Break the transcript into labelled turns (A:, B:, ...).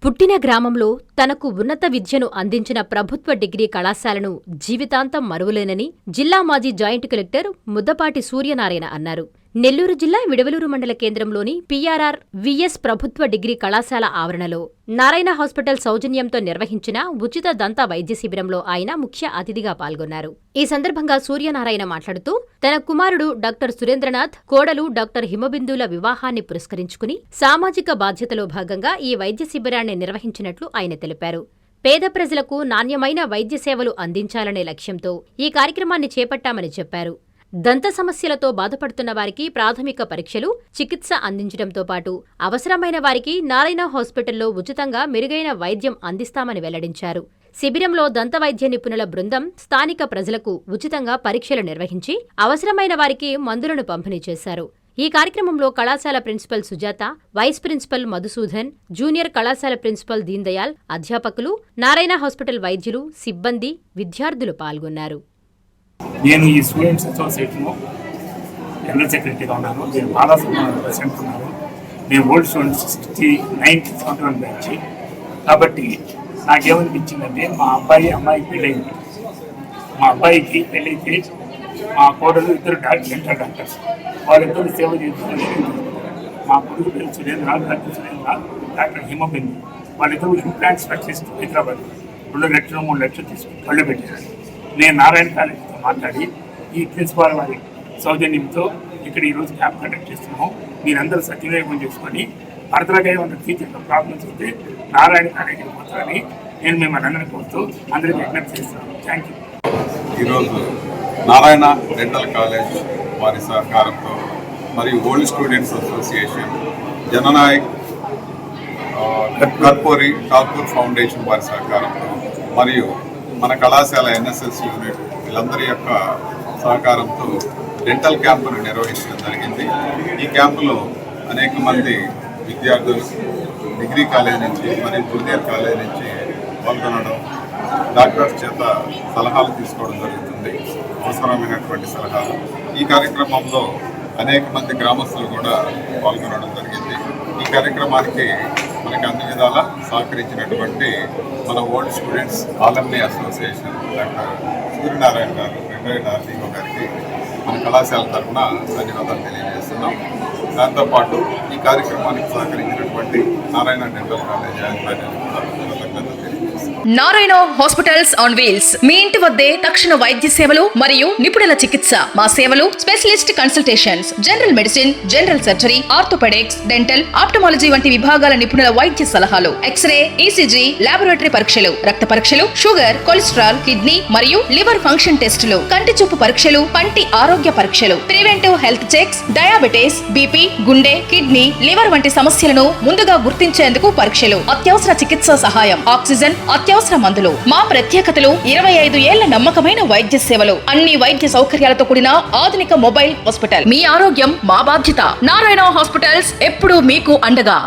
A: పుట్టిన గ్రామంలో తనకు ఉన్నత విద్యను అందించిన ప్రభుత్వ డిగ్రీ కళాశాలను జీవితాంతం మరువలేనని జిల్లా మాజీ జాయింట్ కలెక్టర్ ముద్దపాటి సూర్యనారాయణ అన్నారు. నెల్లూరు జిల్లా విడవలూరు మండల కేంద్రంలోని పీఆర్ఆర్ విఎస్ ప్రభుత్వ డిగ్రీ కళాశాల ఆవరణలో నారాయణ హాస్పిటల్ సౌజన్యంతో నిర్వహించిన ఉచిత దంత వైద్య శిబిరంలో ఆయన ముఖ్య అతిథిగా పాల్గొన్నారు. ఈ సందర్భంగా సూర్యనారాయణ మాట్లాడుతూ తన కుమారుడు డాక్టర్ సురేంద్రనాథ్, కోడలు డాక్టర్ హిమబిందుల వివాహాన్ని పురస్కరించుకుని సామాజిక బాధ్యతలో భాగంగా ఈ వైద్య శిబిరాన్ని నిర్వహించినట్లు ఆయన తెలిపారు. పేద ప్రజలకు నాణ్యమైన వైద్య సేవలు అందించాలనే లక్ష్యంతో ఈ కార్యక్రమాన్ని చేపట్టామని చెప్పారు. దంత సమస్యలతో బాధపడుతున్న వారికి ప్రాథమిక పరీక్షలు, చికిత్స అందించడంతో పాటు అవసరమైన వారికి నారాయణ హాస్పిటల్లో ఉచితంగా మెరుగైన వైద్యం అందిస్తామని వెల్లడించారు. శిబిరంలో దంత వైద్య నిపుణుల బృందం స్థానిక ప్రజలకు ఉచితంగా పరీక్షలు నిర్వహించి అవసరమైన వారికి మందులను పంపిణీ చేశారు. ఈ కార్యక్రమంలో కళాశాల principal Sujatha, vice principal Madhusudan, junior కళాశాల ప్రిన్సిపల్ దీన్దయాల్, అధ్యాపకులు, నారాయణ హాస్పిటల్ వైద్యులు, సిబ్బంది, విద్యార్థులు పాల్గొన్నారు.
B: నేను ఈ స్టూడెంట్స్ అసోసియేషన్లో జనరల్ సెక్రటరీగా ఉన్నాను. నేను ప్రెసిడెంట్ ఉన్నాను. నేను ఓల్డ్ స్టూడెంట్స్ 69-71 బ్యాచ్. కాబట్టి నాకేమనిపించిందంటే మా అమ్మాయి పెళ్ళైంది. మా అబ్బాయికి పెళ్ళైతే మా కోడలు ఇద్దరు డెంటల్ డాక్టర్స్, వాళ్ళిద్దరు సేవ చేస్తున్నారు. మా కొడుకు పేరు సురేంద్ర, డాక్టర్ హిమబిందు, వాళ్ళిద్దరు ఇంప్లాంట్ స్పెషలిస్ట్ హైదరాబాద్ 2 లక్షలు 3 లక్షలు తీసుకుని కళ్ళు పెట్టారు. నేను నారాయణ కాలేజీతో మాట్లాడి ఈ ప్రిన్సిపాల్ వారి సౌజన్యంతో ఇక్కడ ఈరోజు క్యాంప్ కండక్ట్ చేస్తున్నాము. మీరందరూ సద్వినియోగం చేసుకొని ఫర్దర్గా ఏమన్నా ఫ్యూచర్లో ప్రాబ్లమ్స్ వస్తే నారాయణ కాలేజీకి పోతారని నేను మిమ్మల్ని అందరినీ కోరుతూ అందరికీ విజ్ఞప్తి చేస్తున్నాను. Thank you.
C: ఈరోజు నారాయణ డెంటల్ కాలేజ్ వారి సహకారంతో మరియు old students association, Jannayak Karpoori Thakur foundation వారి సహకారంతో మరియు మన కళాశాల ఎన్ఎస్ఎస్ యూనిట్ వీళ్ళందరి యొక్క సహకారంతో డెంటల్ క్యాంపును నిర్వహించడం జరిగింది. ఈ క్యాంపులో అనేక మంది విద్యార్థులు డిగ్రీ కాలేజ్ నుంచి మరియు జూనియర్ కాలేజ్ నుంచి పాల్గొనడం, డాక్టర్స్ చేత సలహాలు తీసుకోవడం జరుగుతుంది, అవసరమైనటువంటి సలహాలు. ఈ కార్యక్రమంలో అనేక మంది గ్రామస్తులు కూడా పాల్గొనడం జరిగింది. ఈ కార్యక్రమానికి మనకి అన్ని విధాలా సహకరించినటువంటి మన old students alumni association doctor Suryanarayana garu, RDO గారికి మన కళాశాల తరఫున ధన్యవాదాలు తెలియజేస్తున్నాం. దాంతోపాటు ఈ కార్యక్రమానికి సహకరించినటువంటి నారాయణ డెంటల్ కాలేజ్ యాజమాన్యానికి కూడా కృతజ్ఞతలు తెలియజేస్తున్నాం.
D: నారాయణ హాస్పిటల్స్ ఆన్ వీల్స్ మీ ఇంటి వద్దే తక్షణ వైద్య సేవలు మరియు నిపుణుల చికిత్స. మా సేవలు specialist consultations, general medicine, general surgery, orthopaedics, dental, ophthalmology వంటి విభాగాల నిపుణుల వైద్య సలహాలు, ఎక్స్రే, ఈసీజీ, లాబొరేటరీ పరీక్షలు, రక్త పరీక్షలు, షుగర్, కొలెస్ట్రాల్, కిడ్నీ మరియు లివర్ ఫంక్షన్ టెస్టులు, కంటి చూపు పరీక్షలు, పంటి ఆరోగ్య పరీక్షలు, preventive health checks, diabetes, BP, గుండె, కిడ్నీ, లివర్ వంటి సమస్యలను ముందుగా గుర్తించేందుకు పరీక్షలు, అత్యవసర చికిత్సా సహాయం, ఆక్సిజన్, అత్యవసర మందులు. మా ప్రత్యేకతలు 25 ఏళ్ల నమ్మకమైన వైద్య సేవలు, అన్ని వైద్య సౌకర్యాలతో కూడిన ఆధునిక మొబైల్ హాస్పిటల్. మీ ఆరోగ్యం మా బాధ్యత. నారాయణ హాస్పిటల్స్ ఎప్పుడూ మీకు అండగా.